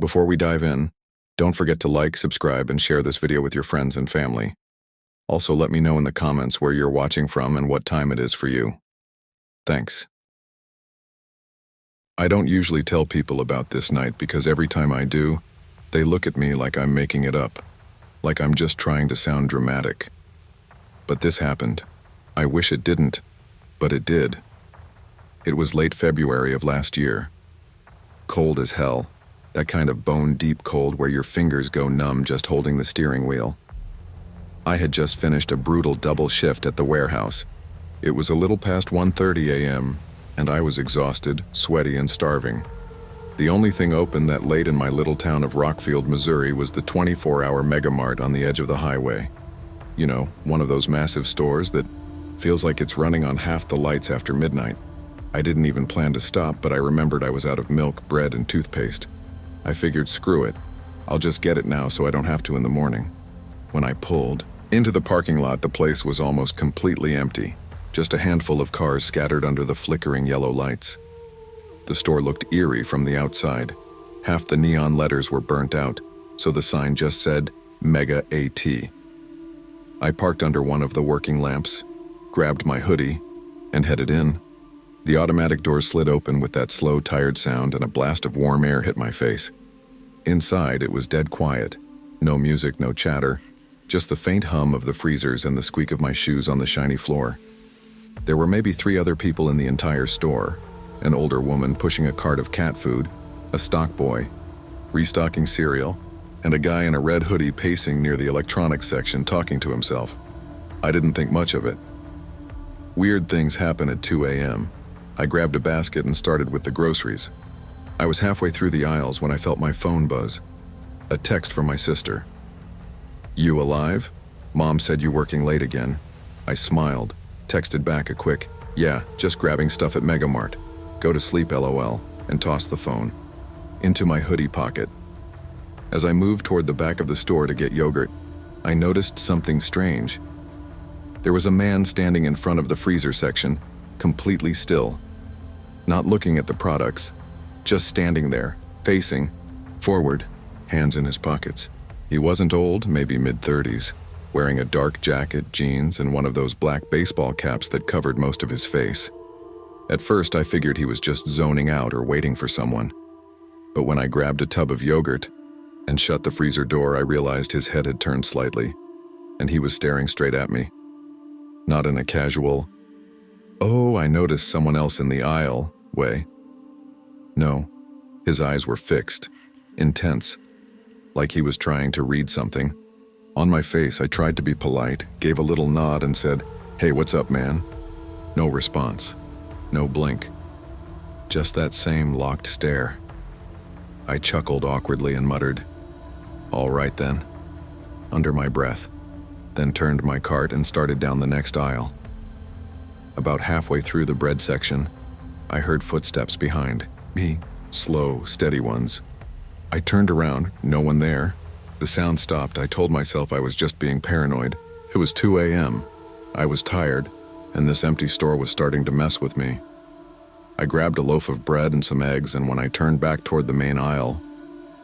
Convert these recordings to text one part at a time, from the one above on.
Before we dive in, don't forget to like, subscribe, and share this video with your friends and family. Also, let me know in the comments where you're watching from and what time it is for you. Thanks. I don't usually tell people about this night because every time I do, they look at me like I'm making it up, like I'm just trying to sound dramatic. But this happened. I wish it didn't, but it did. It was late February of last year. Cold as hell, that kind of bone-deep cold where your fingers go numb just holding the steering wheel. I had just finished a brutal double shift at the warehouse. It was a little past 1:30 a.m., and I was exhausted, sweaty, and starving. The only thing open that late in my little town of Rockfield, Missouri was the 24-hour Mega Mart on the edge of the highway. You know, one of those massive stores that feels like it's running on half the lights after midnight. I didn't even plan to stop, but I remembered I was out of milk, bread, and toothpaste. I figured, screw it. I'll just get it now so I don't have to in the morning. When I pulled into the parking lot, the place was almost completely empty. Just a handful of cars scattered under the flickering yellow lights. The store looked eerie from the outside. Half the neon letters were burnt out, so the sign just said, Mega AT. I parked under one of the working lamps, grabbed my hoodie, and headed in. The automatic doors slid open with that slow, tired sound, and a blast of warm air hit my face. Inside, it was dead quiet. No music, no chatter, just the faint hum of the freezers and the squeak of my shoes on the shiny floor. There were maybe 3 other people in the entire store: an older woman pushing a cart of cat food, a stock boy restocking cereal, and a guy in a red hoodie pacing near the electronics section talking to himself. I didn't think much of it. Weird things happen at 2 a.m. I grabbed a basket and started with the groceries. I was halfway through the aisles when I felt my phone buzz. A text from my sister. "You alive? Mom said you're working late again." I smiled, texted back a quick, "Yeah, just grabbing stuff at Mega Mart. Go to sleep, LOL," and tossed the phone into my hoodie pocket. As I moved toward the back of the store to get yogurt, I noticed something strange. There was a man standing in front of the freezer section, completely still, not looking at the products, just standing there, facing forward, hands in his pockets. He wasn't old, maybe mid-30s, wearing a dark jacket, jeans, and one of those black baseball caps that covered most of his face. At first, I figured he was just zoning out or waiting for someone. But when I grabbed a tub of yogurt and shut the freezer door, I realized his head had turned slightly, and he was staring straight at me. Not in a casual, "Oh, I noticed someone else in the aisle" way. No, his eyes were fixed, intense, like he was trying to read something. On my face, I tried to be polite, gave a little nod, and said, "Hey, what's up, man?" No response. No blink. Just that same locked stare. I chuckled awkwardly and muttered, "All right then," under my breath, then turned my cart and started down the next aisle. About halfway through the bread section, I heard footsteps behind me, slow, steady ones. I turned around, no one there. The sound stopped. I told myself I was just being paranoid. It was 2 a.m. I was tired, and this empty store was starting to mess with me. I grabbed a loaf of bread and some eggs, and when I turned back toward the main aisle,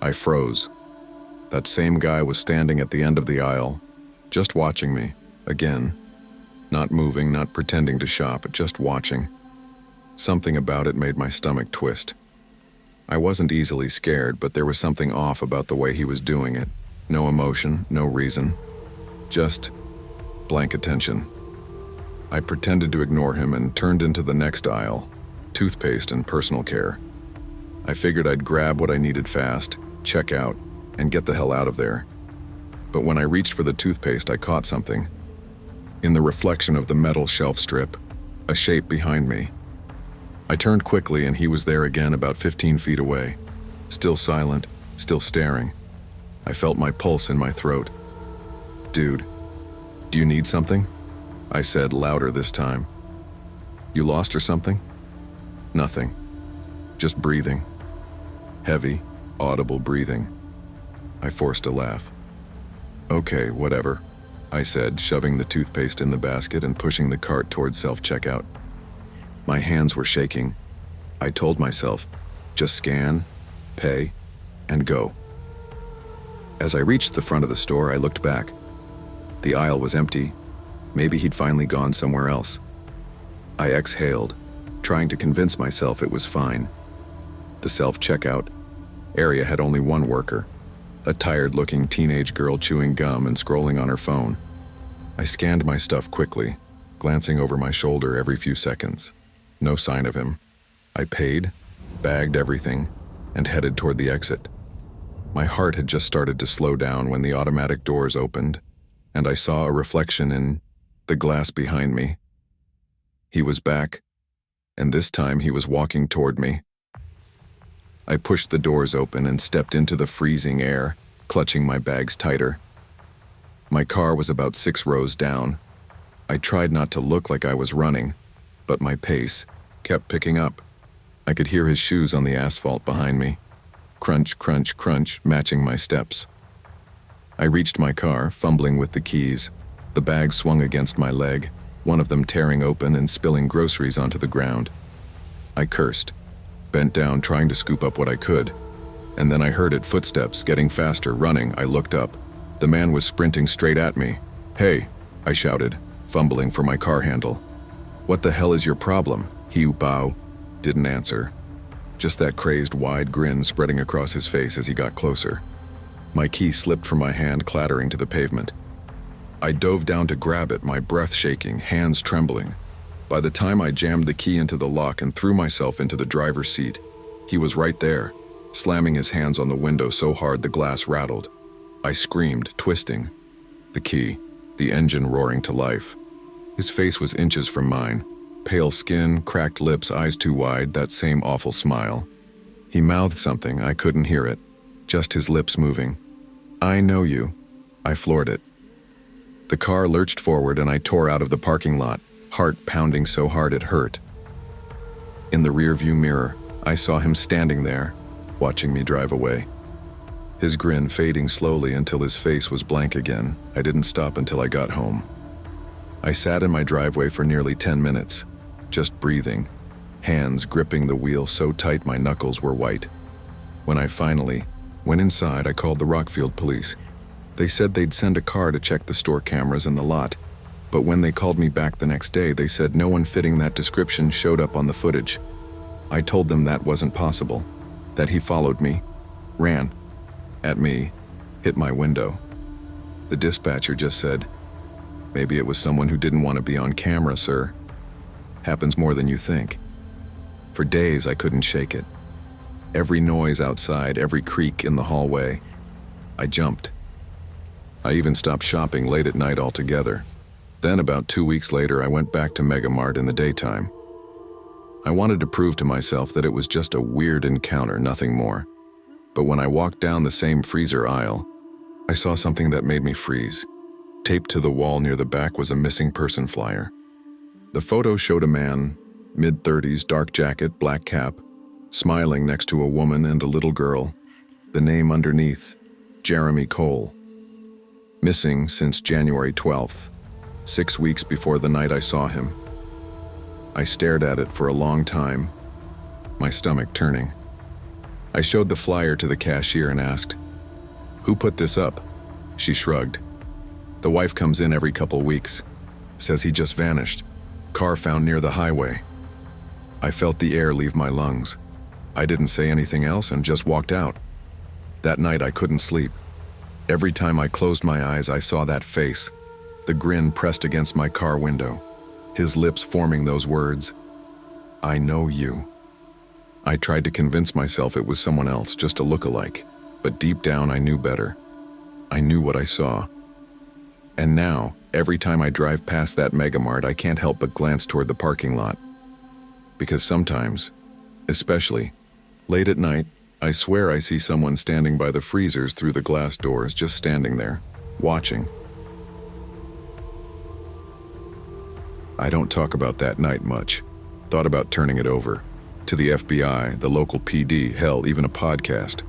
I froze. That same guy was standing at the end of the aisle, just watching me, again. Not moving, not pretending to shop, just watching. Something about it made my stomach twist. I wasn't easily scared, but there was something off about the way he was doing it. No emotion, no reason. Just blank attention. I pretended to ignore him and turned into the next aisle, toothpaste and personal care. I figured I'd grab what I needed fast, check out, and get the hell out of there. But when I reached for the toothpaste, I caught something. In the reflection of the metal shelf strip, a shape behind me. I turned quickly and he was there again about 15 feet away. Still silent, still staring. I felt my pulse in my throat. "Dude, do you need something?" I said, louder this time. "You lost or something?" "Nothing. Just breathing." Heavy, audible breathing. I forced a laugh. "Okay, whatever," I said, shoving the toothpaste in the basket and pushing the cart toward self-checkout. My hands were shaking. I told myself, just scan, pay, and go. As I reached the front of the store, I looked back. The aisle was empty. Maybe he'd finally gone somewhere else. I exhaled, trying to convince myself it was fine. The self-checkout area had only one worker, a tired-looking teenage girl chewing gum and scrolling on her phone. I scanned my stuff quickly, glancing over my shoulder every few seconds. No sign of him. I paid, bagged everything, and headed toward the exit. My heart had just started to slow down when the automatic doors opened, and I saw a reflection in the glass behind me. He was back, and this time he was walking toward me. I pushed the doors open and stepped into the freezing air, clutching my bags tighter. My car was about 6 rows down. I tried not to look like I was running, but my pace kept picking up. I could hear his shoes on the asphalt behind me. Crunch, crunch, crunch, matching my steps. I reached my car, fumbling with the keys. The bag swung against my leg, one of them tearing open and spilling groceries onto the ground. I cursed, bent down trying to scoop up what I could, and then I heard it, footsteps, getting faster, running. I looked up. The man was sprinting straight at me. "Hey," I shouted, fumbling for my car handle. "What the hell is your problem?" He didn't answer. Just that crazed, wide grin spreading across his face as he got closer. My key slipped from my hand, clattering to the pavement. I dove down to grab it, my breath shaking, hands trembling. By the time I jammed the key into the lock and threw myself into the driver's seat, he was right there, slamming his hands on the window so hard the glass rattled. I screamed, twisting. The key, the engine roaring to life. His face was inches from mine. Pale skin, cracked lips, eyes too wide, that same awful smile. He mouthed something, I couldn't hear it, just his lips moving. "I know you." I floored it. The car lurched forward and I tore out of the parking lot, heart pounding so hard it hurt. In the rearview mirror, I saw him standing there, watching me drive away. His grin fading slowly until his face was blank again. I didn't stop until I got home. I sat in my driveway for nearly 10 minutes, just breathing, hands gripping the wheel so tight my knuckles were white. When I finally went inside, I called the Rockfield police. They said they'd send a car to check the store cameras in the lot, but when they called me back the next day, they said no one fitting that description showed up on the footage. I told them that wasn't possible, that he followed me, ran at me, hit my window. The dispatcher just said, "Maybe it was someone who didn't want to be on camera, sir. Happens more than you think." For days, I couldn't shake it. Every noise outside, every creak in the hallway, I jumped. I even stopped shopping late at night altogether. Then, about 2 weeks later, I went back to Megamart in the daytime. I wanted to prove to myself that it was just a weird encounter, nothing more. But when I walked down the same freezer aisle, I saw something that made me freeze. Taped to the wall near the back was a missing person flyer. The photo showed a man, mid-30s, dark jacket, black cap, smiling next to a woman and a little girl. The name underneath, Jeremy Cole. Missing since January 12th, 6 weeks before the night I saw him. I stared at it for a long time, my stomach turning. I showed the flyer to the cashier and asked, "Who put this up?" She shrugged. "The wife comes in every couple weeks. Says he just vanished. Car found near the highway." I felt the air leave my lungs. I didn't say anything else and just walked out. That night I couldn't sleep. Every time I closed my eyes, I saw that face, the grin pressed against my car window, his lips forming those words, "I know you." I tried to convince myself it was someone else, just a look-alike, but deep down I knew better. I knew what I saw. And now, every time I drive past that Megamart, I can't help but glance toward the parking lot. Because sometimes, especially late at night, I swear I see someone standing by the freezers through the glass doors, just standing there, watching. I don't talk about that night much. Thought about turning it over. To the FBI, the local PD, hell, even a podcast.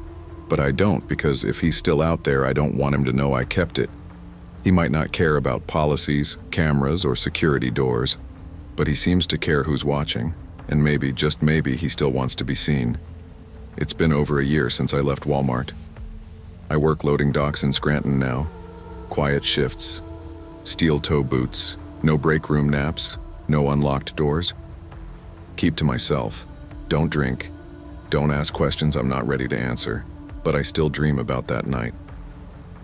But I don't, because if he's still out there, I don't want him to know I kept it. He might not care about policies, cameras, or security doors, but he seems to care who's watching, and maybe, just maybe, he still wants to be seen. It's been over a year since I left Walmart. I work loading docks in Scranton now. Quiet shifts, steel toe boots, no break room naps, no unlocked doors. Keep to myself. Don't drink. Don't ask questions I'm not ready to answer. But I still dream about that night.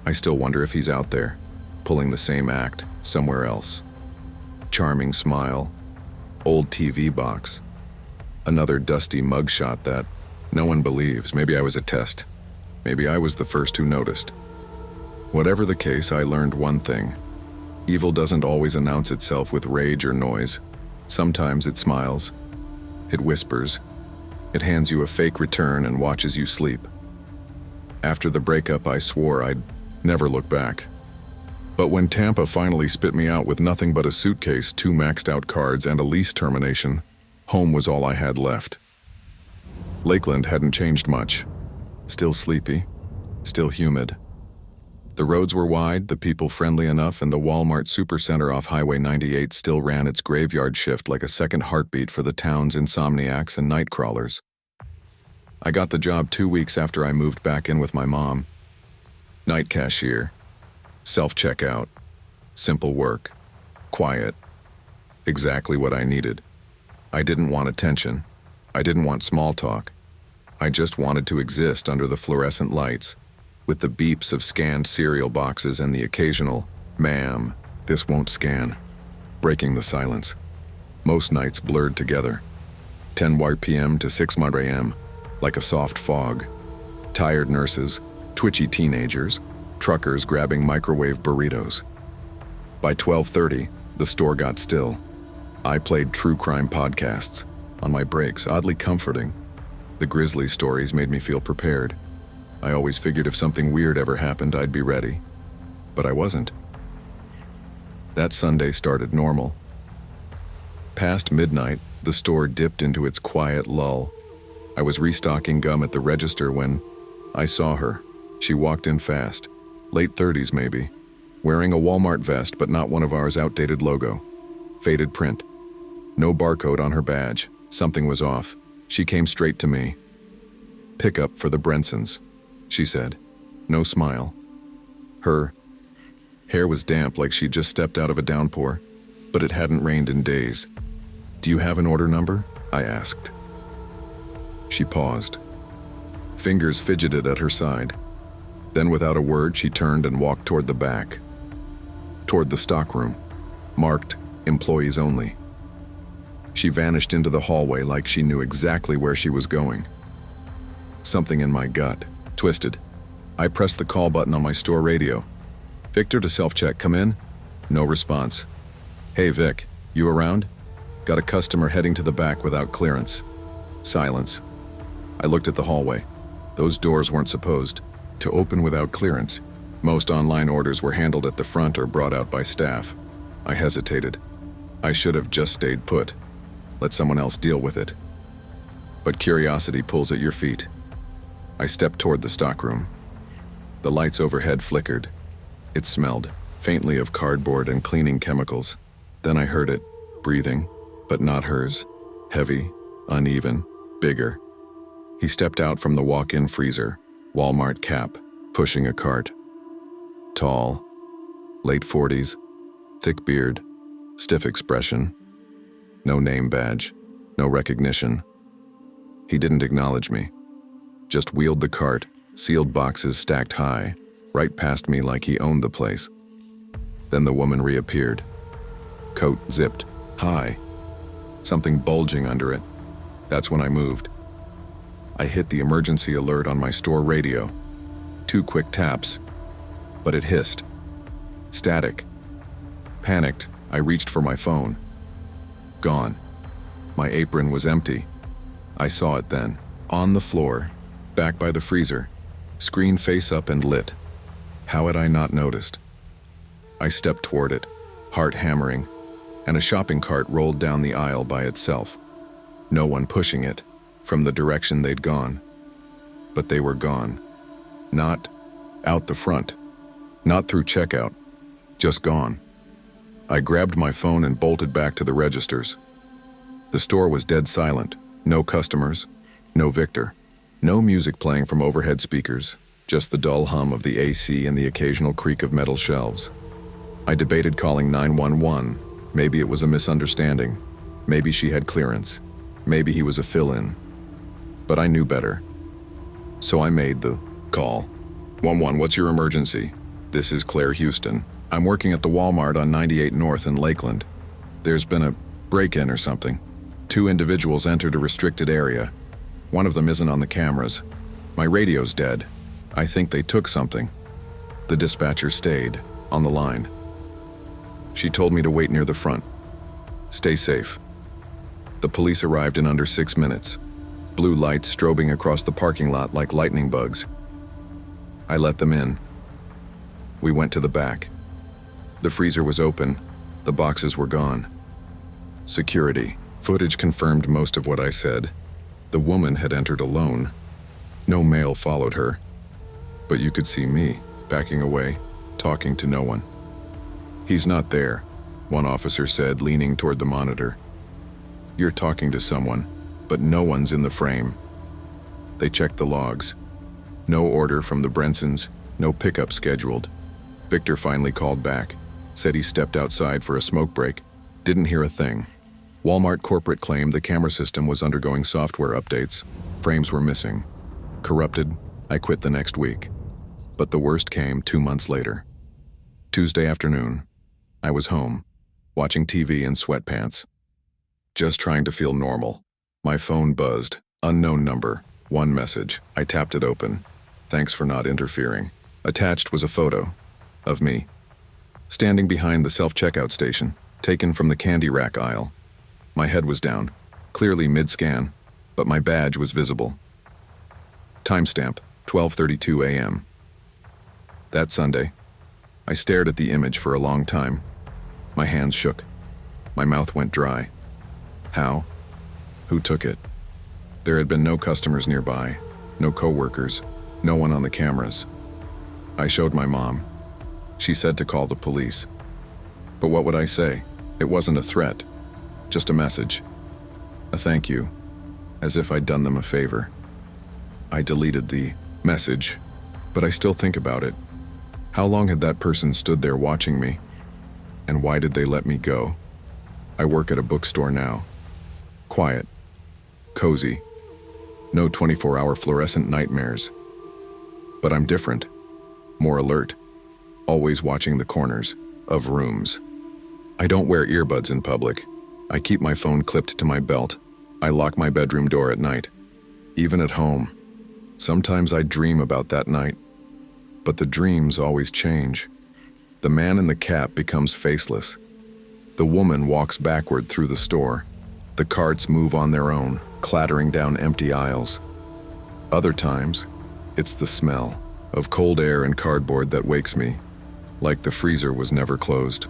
I still wonder if he's out there, pulling the same act somewhere else. Charming smile, old TV box, another dusty mugshot that no one believes. Maybe I was a test. Maybe I was the first who noticed. Whatever the case, I learned one thing. Evil doesn't always announce itself with rage or noise. Sometimes it smiles. It whispers. It hands you a fake return and watches you sleep. After the breakup, I swore I'd never look back. But when Tampa finally spit me out with nothing but a suitcase, 2 maxed out cards, and a lease termination, home was all I had left. Lakeland hadn't changed much. Still sleepy, still humid. The roads were wide, the people friendly enough, and the Walmart Supercenter off Highway 98 still ran its graveyard shift like a second heartbeat for the town's insomniacs and night crawlers. I got the job 2 weeks after I moved back in with my mom. Night cashier, self-checkout, simple work, quiet, exactly what I needed. I didn't want attention. I didn't want small talk. I just wanted to exist under the fluorescent lights, with the beeps of scanned cereal boxes and the occasional, "Ma'am, this won't scan," breaking the silence. Most nights blurred together. 10 p.m. to 6 a.m., like a soft fog. Tired nurses, twitchy teenagers, truckers grabbing microwave burritos. By 12:30, the store got still. I played true crime podcasts on my breaks, oddly comforting. The grisly stories made me feel prepared. I always figured if something weird ever happened, I'd be ready. But I wasn't. That Sunday started normal. Past midnight, the store dipped into its quiet lull. I was restocking gum at the register when I saw her. She walked in fast, late 30s maybe, wearing a Walmart vest but not one of ours outdated logo. Faded print. No barcode on her badge. Something was off. She came straight to me. "Pickup for the Brensons," she said. No smile. Her hair was damp like she'd just stepped out of a downpour, but it hadn't rained in days. "Do you have an order number?" I asked. She paused. Fingers fidgeted at her side. Then without a word, she turned and walked toward the back. Toward the stockroom, marked "Employees Only." She vanished into the hallway like she knew exactly where she was going. Something in my gut twisted. I pressed the call button on my store radio. "Victor to self-check, come in?" No response. "Hey Vic, you around? Got a customer heading to the back without clearance." Silence. I looked at the hallway. Those doors weren't supposed to open without clearance. Most online orders were handled at the front or brought out by staff. I hesitated. I should have just stayed put. Let someone else deal with it. But curiosity pulls at your feet. I stepped toward the stockroom. The lights overhead flickered. It smelled, faintly, of cardboard and cleaning chemicals. Then I heard it, breathing, but not hers. Heavy, uneven, bigger. He stepped out from the walk-in freezer, Walmart cap, pushing a cart. Tall, late 40s, thick beard, stiff expression. No name badge, no recognition. He didn't acknowledge me. Just wheeled the cart, sealed boxes stacked high, right past me like he owned the place. Then the woman reappeared. Coat zipped, high. Something bulging under it. That's when I moved. I hit the emergency alert on my store radio. 2 quick taps. But it hissed. Static. Panicked, I reached for my phone. Gone. My apron was empty. I saw it then, on the floor, back by the freezer, screen face up and lit. How had I not noticed? I stepped toward it, heart hammering, and a shopping cart rolled down the aisle by itself. No one pushing it, from the direction they'd gone. But they were gone. Not out the front. Not through checkout. Just gone. I grabbed my phone and bolted back to the registers. The store was dead silent. No customers. No Victor. No music playing from overhead speakers, just the dull hum of the AC and the occasional creak of metal shelves. I debated calling 911. Maybe it was a misunderstanding. Maybe she had clearance. Maybe he was a fill-in. But I knew better. So I made the call. 11, what's your emergency? This is Claire Houston. I'm working at the Walmart on 98 North in Lakeland. There's been a break-in or something. 2 individuals entered a restricted area. One of them isn't on the cameras. My radio's dead. I think they took something. The dispatcher stayed on the line. She told me to wait near the front. Stay safe. The police arrived in under 6 minutes. Blue lights strobing across the parking lot like lightning bugs. I let them in. We went to the back. The freezer was open. The boxes were gone. Security. Footage confirmed most of what I said. The woman had entered alone. No male followed her. But you could see me, backing away, talking to no one. He's not there, one officer said, leaning toward the monitor. You're talking to someone, but no one's in the frame. They checked the logs. No order from the Brensons, no pickup scheduled. Victor finally called back, said he stepped outside for a smoke break, didn't hear a thing. Walmart corporate claimed the camera system was undergoing software updates. Frames were missing. Corrupted, I quit the next week. But the worst came 2 months later. Tuesday afternoon, I was home, watching TV in sweatpants. Just trying to feel normal. My phone buzzed. Unknown number. One message. I tapped it open. Thanks for not interfering. Attached was a photo of me, standing behind the self-checkout station, taken from the candy rack aisle. My head was down, clearly mid-scan, but my badge was visible. Timestamp, 12:32 a.m. That Sunday, I stared at the image for a long time. My hands shook. My mouth went dry. How? Who took it? There had been no customers nearby, no coworkers, no one on the cameras. I showed my mom. She said to call the police. But what would I say? It wasn't a threat, just a message. A thank you, as if I'd done them a favor. I deleted the message, but I still think about it. How long had that person stood there watching me? And why did they let me go? I work at a bookstore now. Quiet. Cozy. No 24-hour fluorescent nightmares. But I'm different. More alert. Always watching the corners of rooms. I don't wear earbuds in public. I keep my phone clipped to my belt. I lock my bedroom door at night. Even at home. Sometimes I dream about that night. But the dreams always change. The man in the cap becomes faceless. The woman walks backward through the store. The carts move on their own, clattering down empty aisles. Other times, it's the smell of cold air and cardboard that wakes me, like the freezer was never closed.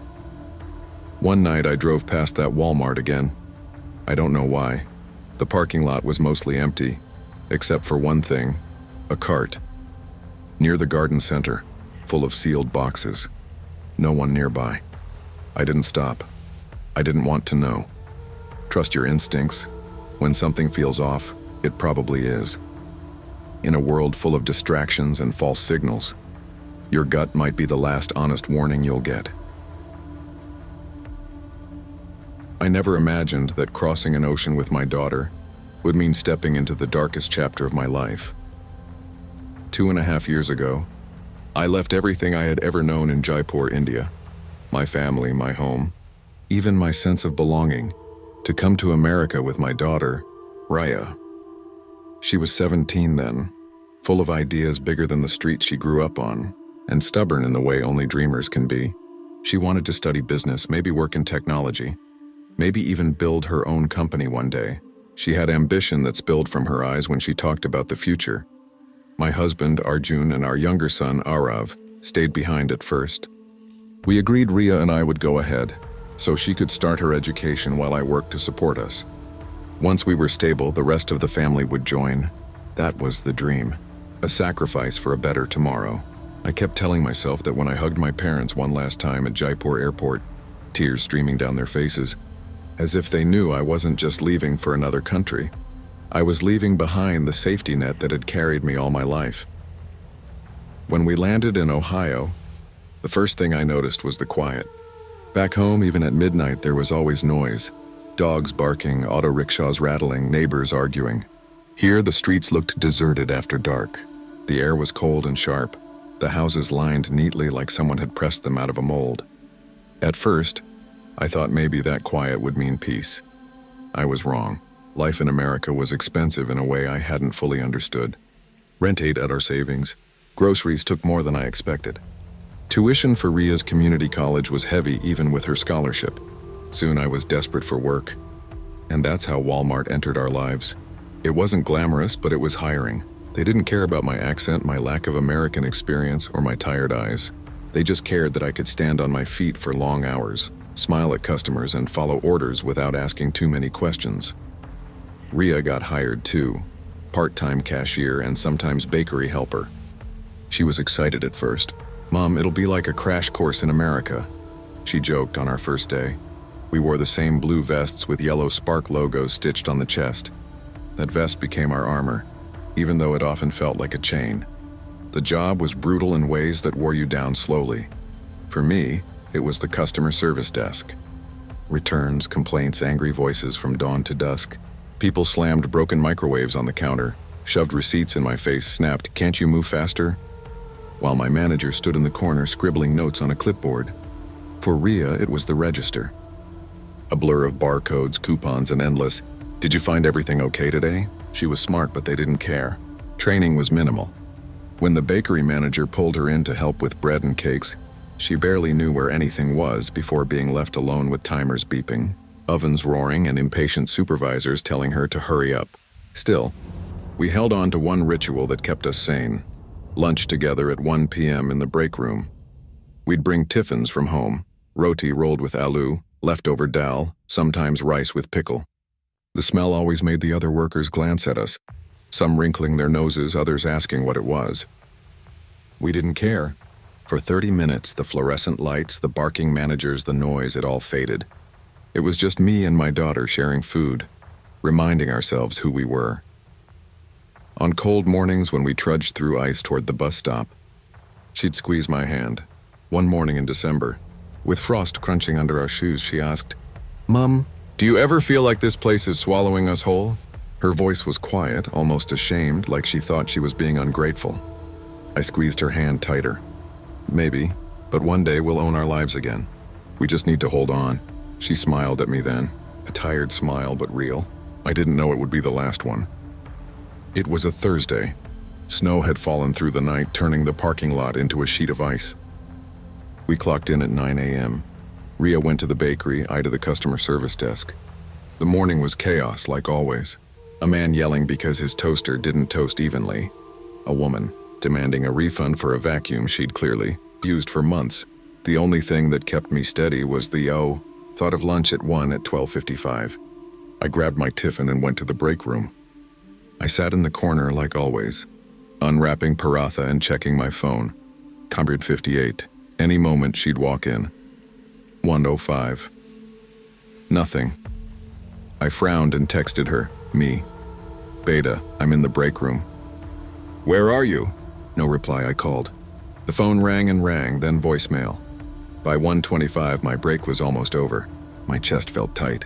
One night I drove past that Walmart again. I don't know why. The parking lot was mostly empty, except for one thing, a cart. Near the garden center, full of sealed boxes. No one nearby. I didn't stop. I didn't want to know. Trust your instincts. When something feels off, it probably is. In a world full of distractions and false signals, your gut might be the last honest warning you'll get. I never imagined that crossing an ocean with my daughter would mean stepping into the darkest chapter of my life. 2.5 years ago, I left everything I had ever known in Jaipur, India. My family, my home, even my sense of belonging, to come to America with my daughter, Raya. She was 17 then, full of ideas bigger than the streets she grew up on, and stubborn in the way only dreamers can be. She wanted to study business, maybe work in technology, maybe even build her own company one day. She had ambition that spilled from her eyes when she talked about the future. My husband, Arjun, and our younger son, Arav, stayed behind at first. We agreed Ria and I would go ahead, so she could start her education while I worked to support us. Once we were stable, the rest of the family would join. That was the dream. A sacrifice for a better tomorrow. I kept telling myself that when I hugged my parents one last time at Jaipur airport, tears streaming down their faces, as if they knew I wasn't just leaving for another country. I was leaving behind the safety net that had carried me all my life. When we landed in Ohio, the first thing I noticed was the quiet. Back home, even at midnight, there was always noise. Dogs barking, auto rickshaws rattling, neighbors arguing. Here, the streets looked deserted after dark. The air was cold and sharp, the houses lined neatly like someone had pressed them out of a mold. At first, I thought maybe that quiet would mean peace. I was wrong. Life in America was expensive in a way I hadn't fully understood. Rent ate at our savings. Groceries took more than I expected. Tuition for Ria's community college was heavy even with her scholarship. Soon I was desperate for work. And that's how Walmart entered our lives. It wasn't glamorous, but it was hiring. They didn't care about my accent, my lack of American experience, or my tired eyes. They just cared that I could stand on my feet for long hours, smile at customers, and follow orders without asking too many questions. Ria got hired too, part-time cashier and sometimes bakery helper. She was excited at first. "Mom, it'll be like a crash course in America," she joked on our first day. We wore the same blue vests with yellow Spark logos stitched on the chest. That vest became our armor, even though it often felt like a chain. The job was brutal in ways that wore you down slowly. For me, it was the customer service desk. Returns, complaints, angry voices from dawn to dusk. People slammed broken microwaves on the counter, shoved receipts in my face, snapped, "Can't you move faster?" While my manager stood in the corner scribbling notes on a clipboard. For Ria, it was the register. A blur of barcodes, coupons, and endless, "Did you find everything okay today?" She was smart, but they didn't care. Training was minimal. When the bakery manager pulled her in to help with bread and cakes, she barely knew where anything was before being left alone with timers beeping, ovens roaring, and impatient supervisors telling her to hurry up. Still, we held on to one ritual that kept us sane. Lunch together at 1 p.m. in the break room. We'd bring tiffins from home, roti rolled with aloo, leftover dal, sometimes rice with pickle. The smell always made the other workers glance at us, some wrinkling their noses, others asking what it was. We didn't care. For 30 minutes, the fluorescent lights, the barking managers, the noise, it all faded. It was just me and my daughter sharing food, reminding ourselves who we were. On cold mornings when we trudged through ice toward the bus stop, she'd squeeze my hand. One morning in December, with frost crunching under our shoes, she asked, "Mom, do you ever feel like this place is swallowing us whole?" Her voice was quiet, almost ashamed, like she thought she was being ungrateful. I squeezed her hand tighter. "Maybe, but one day we'll own our lives again. We just need to hold on." She smiled at me then, a tired smile but real. I didn't know it would be the last one. It was a Thursday. Snow had fallen through the night, turning the parking lot into a sheet of ice. We clocked in at 9 a.m. Ria went to the bakery, I to the customer service desk. The morning was chaos, like always. A man yelling because his toaster didn't toast evenly. A woman demanding a refund for a vacuum she'd clearly used for months. The only thing that kept me steady was the thought of lunch at 1 at 12:55. I grabbed my tiffin and went to the break room. I sat in the corner like always, unwrapping paratha and checking my phone. 158. Any moment she'd walk in. 1:05. Nothing. I frowned and texted her, "Me. Beta, I'm in the break room." "Where are you?" No reply. I called. The phone rang and rang, then voicemail. By 1:25, my break was almost over. My chest felt tight.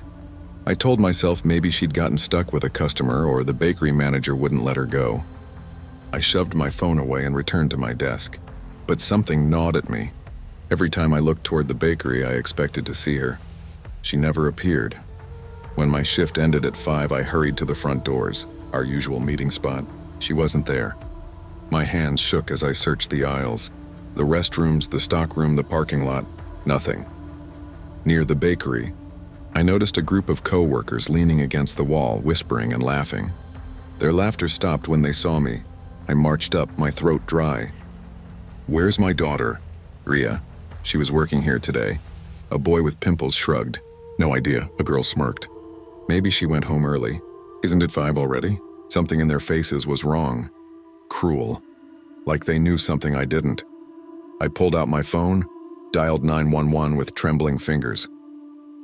I told myself maybe she'd gotten stuck with a customer or the bakery manager wouldn't let her go. I shoved my phone away and returned to my desk. But something gnawed at me. Every time I looked toward the bakery, I expected to see her. She never appeared. When my shift ended at 5, I hurried to the front doors, our usual meeting spot. She wasn't there. My hands shook as I searched the aisles, the restrooms, the stockroom, the parking lot. Nothing. Near the bakery, I noticed a group of co-workers leaning against the wall, whispering and laughing. Their laughter stopped when they saw me. I marched up, my throat dry. "Where's my daughter?" "Ria. She was working here today." A boy with pimples shrugged. "No idea," a girl smirked. "Maybe she went home early. Isn't it 5 already?" Something in their faces was wrong. Cruel. Like they knew something I didn't. I pulled out my phone, dialed 911 with trembling fingers.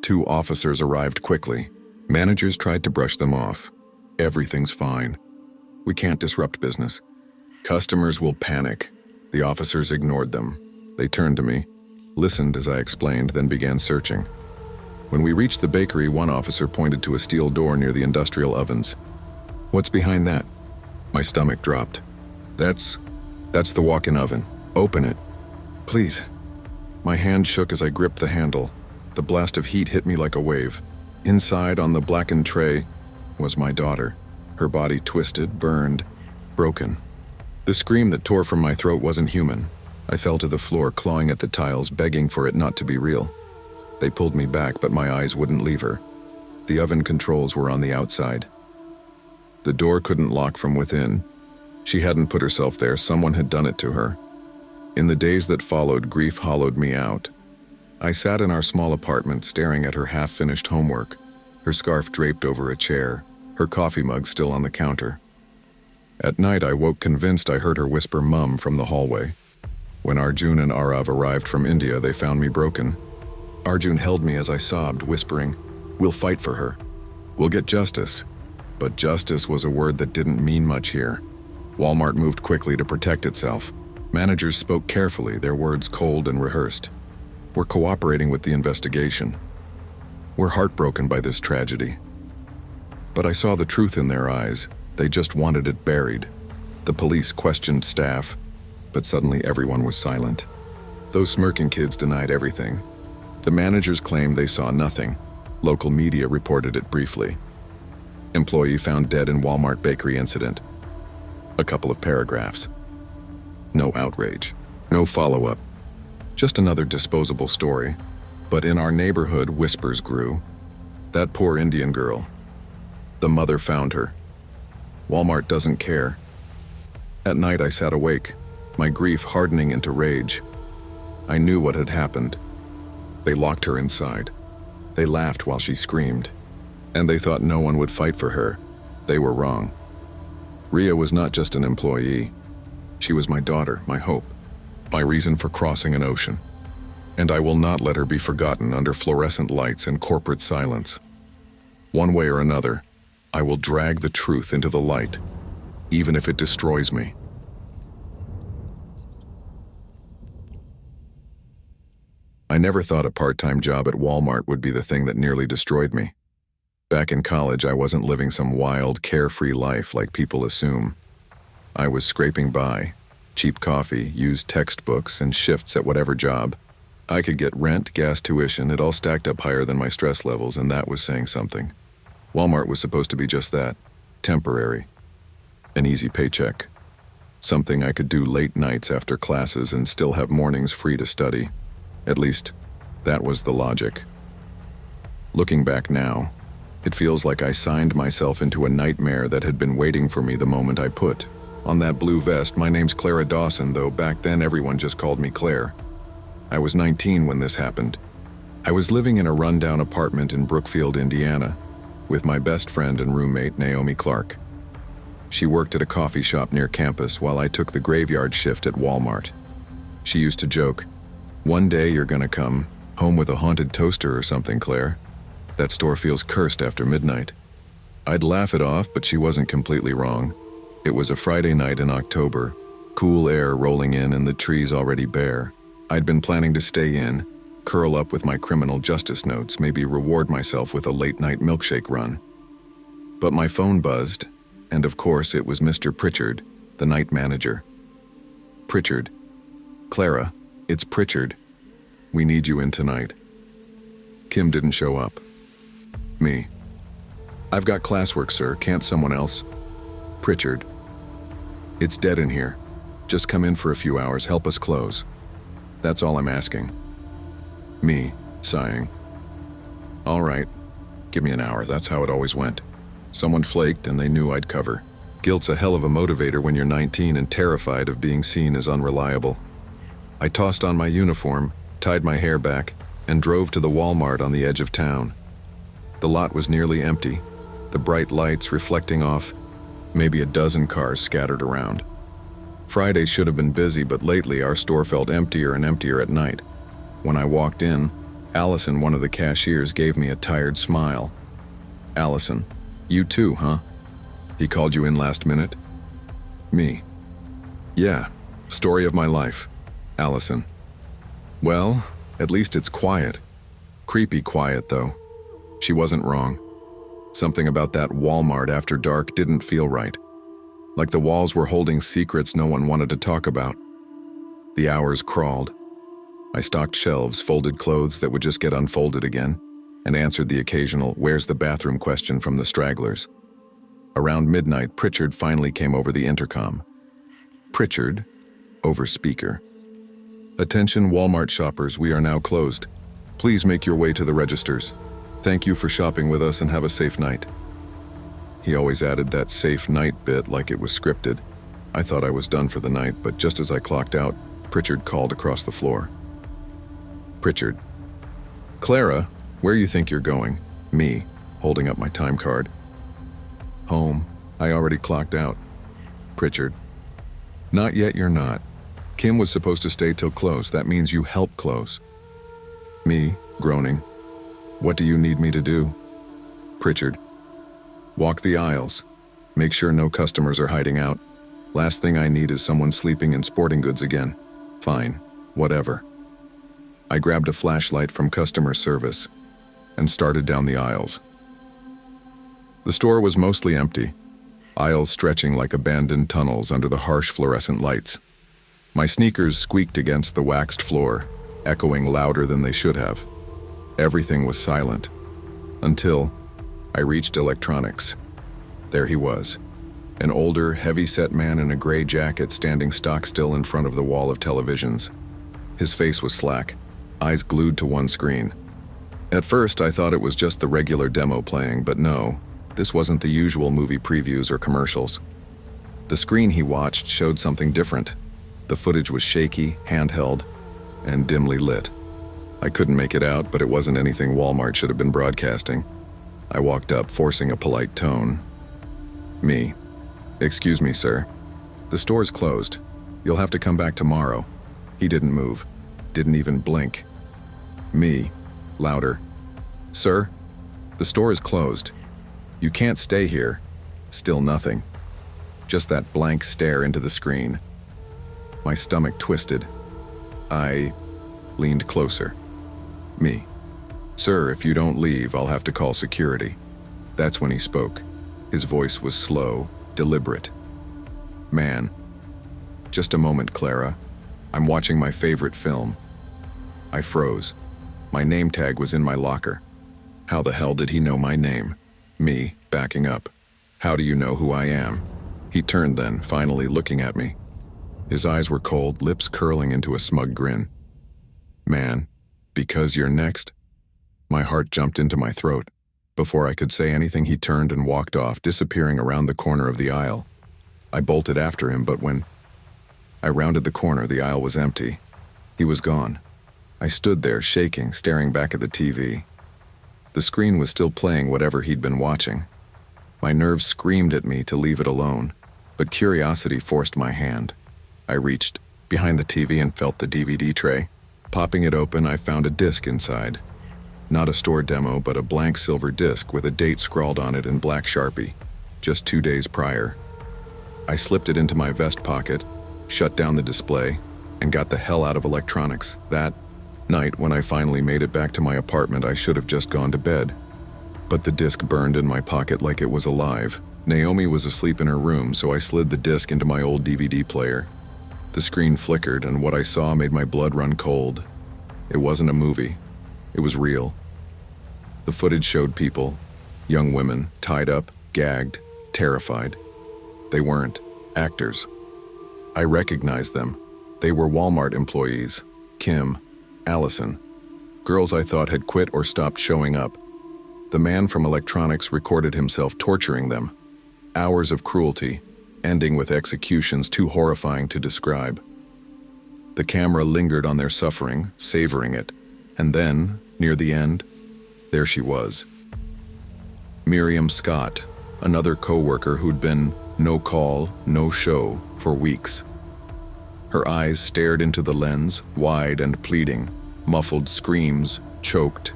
2 officers arrived quickly. Managers tried to brush them off. Everything's fine. We can't disrupt business. Customers will panic. The officers ignored them. They turned to me, listened as I explained, then began searching. When we reached the bakery, one officer pointed to a steel door near the industrial ovens. "What's behind that?" My stomach dropped. That's the walk-in oven. Open it. Please." My hand shook as I gripped the handle. The blast of heat hit me like a wave. Inside, on the blackened tray, was my daughter. Her body twisted, burned, broken. The scream that tore from my throat wasn't human. I fell to the floor, clawing at the tiles, begging for it not to be real. They pulled me back, but my eyes wouldn't leave her. The oven controls were on the outside. The door couldn't lock from within. She hadn't put herself there, someone had done it to her. In the days that followed, grief hollowed me out. I sat in our small apartment, staring at her half-finished homework, her scarf draped over a chair, her coffee mug still on the counter. At night, I woke convinced I heard her whisper "Mum" from the hallway. When Arjun and Arav arrived from India, they found me broken. Arjun held me as I sobbed, whispering, "We'll fight for her. We'll get justice." But justice was a word that didn't mean much here. Walmart moved quickly to protect itself. Managers spoke carefully, their words cold and rehearsed. "We're cooperating with the investigation. We're heartbroken by this tragedy." But I saw the truth in their eyes. They just wanted it buried. The police questioned staff, but suddenly everyone was silent. Those smirking kids denied everything. The managers claimed they saw nothing. Local media reported it briefly. "Employee found dead in Walmart bakery incident." A couple of paragraphs. No outrage. No follow-up. Just another disposable story. But in our neighborhood, whispers grew. That poor Indian girl. The mother found her. Walmart doesn't care. At night I sat awake, my grief hardening into rage. I knew what had happened. They locked her inside. They laughed while she screamed. And they thought no one would fight for her. They were wrong. Ria was not just an employee. She was my daughter, my hope, my reason for crossing an ocean. And I will not let her be forgotten under fluorescent lights and corporate silence. One way or another, I will drag the truth into the light, even if it destroys me. I never thought a part-time job at Walmart would be the thing that nearly destroyed me. Back in college, I wasn't living some wild, carefree life like people assume. I was scraping by, cheap coffee, used textbooks, and shifts at whatever job. I could get rent, gas, tuition, it all stacked up higher than my stress levels, and that was saying something. Walmart was supposed to be just that, temporary. An easy paycheck. Something I could do late nights after classes and still have mornings free to study. At least, that was the logic. Looking back now, it feels like I signed myself into a nightmare that had been waiting for me the moment I put on that blue vest. My name's Clara Dawson, though back then everyone just called me Claire. I was 19 when this happened. I was living in a rundown apartment in Brookfield, Indiana, with my best friend and roommate, Naomi Clark. She worked at a coffee shop near campus while I took the graveyard shift at Walmart. She used to joke, "One day you're gonna come home with a haunted toaster or something, Claire. That store feels cursed after midnight." I'd laugh it off, but she wasn't completely wrong. It was a Friday night in October, cool air rolling in and the trees already bare. I'd been planning to stay in, curl up with my criminal justice notes, maybe reward myself with a late-night milkshake run. But my phone buzzed, and of course it was Mr. Pritchard, the night manager. "Pritchard. Clara, it's Pritchard. We need you in tonight." Kim didn't show up. Me. "I've got classwork, sir. Can't someone else?" Pritchard. "It's dead in here. Just come in for a few hours, help us close. That's all I'm asking." Me, sighing. "All right. Give me an hour. That's how it always went. Someone flaked and they knew I'd cover. Guilt's a hell of a motivator when you're 19 and terrified of being seen as unreliable." I tossed on my uniform, tied my hair back, and drove to the Walmart on the edge of town. The lot was nearly empty, the bright lights reflecting off maybe a dozen cars scattered around. Fridays should have been busy, but lately our store felt emptier and emptier at night. When I walked in, Allison, one of the cashiers, gave me a tired smile. "Allison, you too, huh?" He called you in last minute? Me. Yeah, story of my life. Allison. Well, at least it's quiet. Creepy quiet, though. She wasn't wrong. Something about that Walmart after dark didn't feel right. Like the walls were holding secrets no one wanted to talk about. The hours crawled. I stocked shelves, folded clothes that would just get unfolded again, and answered the occasional "where's the bathroom" question from the stragglers. Around midnight, Pritchard finally came over the intercom. Pritchard, over speaker. Attention Walmart shoppers, we are now closed. Please make your way to the registers. Thank you for shopping with us and have a safe night. He always added that safe night bit like it was scripted. I thought I was done for the night, but just as I clocked out, Pritchard called across the floor. Pritchard. Clara, where you think you're going? Me, holding up my time card. Home. I already clocked out. Pritchard. Not yet, you're not. Kim was supposed to stay till close. That means you help close. Me, groaning. What do you need me to do? Pritchard. Walk the aisles. Make sure no customers are hiding out. Last thing I need is someone sleeping in sporting goods again. Fine, whatever. I grabbed a flashlight from customer service and started down the aisles. The store was mostly empty, aisles stretching like abandoned tunnels under the harsh fluorescent lights. My sneakers squeaked against the waxed floor, echoing louder than they should have. Everything was silent, until I reached electronics. There he was, an older, heavy-set man in a gray jacket standing stock still in front of the wall of televisions. His face was slack, eyes glued to one screen. At first, I thought it was just the regular demo playing, but no, this wasn't the usual movie previews or commercials. The screen he watched showed something different. The footage was shaky, handheld, and dimly lit. I couldn't make it out, but it wasn't anything Walmart should have been broadcasting. I walked up, forcing a polite tone. Me. Excuse me, sir. The store's closed. You'll have to come back tomorrow. He didn't move. Didn't even blink. Me. Louder. Sir, the store is closed. You can't stay here. Still nothing. Just that blank stare into the screen. My stomach twisted. I leaned closer. Me. Sir, if you don't leave, I'll have to call security. That's when he spoke. His voice was slow, deliberate. Man. Just a moment, Clara. I'm watching my favorite film. I froze. My name tag was in my locker. How the hell did he know my name? Me, backing up. How do you know who I am? He turned then, finally looking at me. His eyes were cold, lips curling into a smug grin. Man, because you're next? My heart jumped into my throat. Before I could say anything, he turned and walked off, disappearing around the corner of the aisle. I bolted after him, but when I rounded the corner, the aisle was empty. He was gone. I stood there, shaking, staring back at the TV. The screen was still playing whatever he'd been watching. My nerves screamed at me to leave it alone, but curiosity forced my hand. I reached behind the TV and felt the DVD tray. Popping it open, I found a disc inside. Not a store demo, but a blank silver disc with a date scrawled on it in black Sharpie, just 2 days prior. I slipped it into my vest pocket, shut down the display, and got the hell out of electronics. That night, when I finally made it back to my apartment, I should have just gone to bed. But the disc burned in my pocket like it was alive. Naomi was asleep in her room, so I slid the disc into my old DVD player. The screen flickered, and what I saw made my blood run cold. It wasn't a movie. It was real. The footage showed people, young women, tied up, gagged, terrified. They weren't actors. I recognized them. They were Walmart employees. Kim, Allison. Girls I thought had quit or stopped showing up. The man from electronics recorded himself torturing them. Hours of cruelty, ending with executions too horrifying to describe. The camera lingered on their suffering, savoring it, and then, near the end, there she was. Miriam Scott, another co-worker who'd been no call, no show for weeks. Her eyes stared into the lens, wide and pleading, muffled screams choked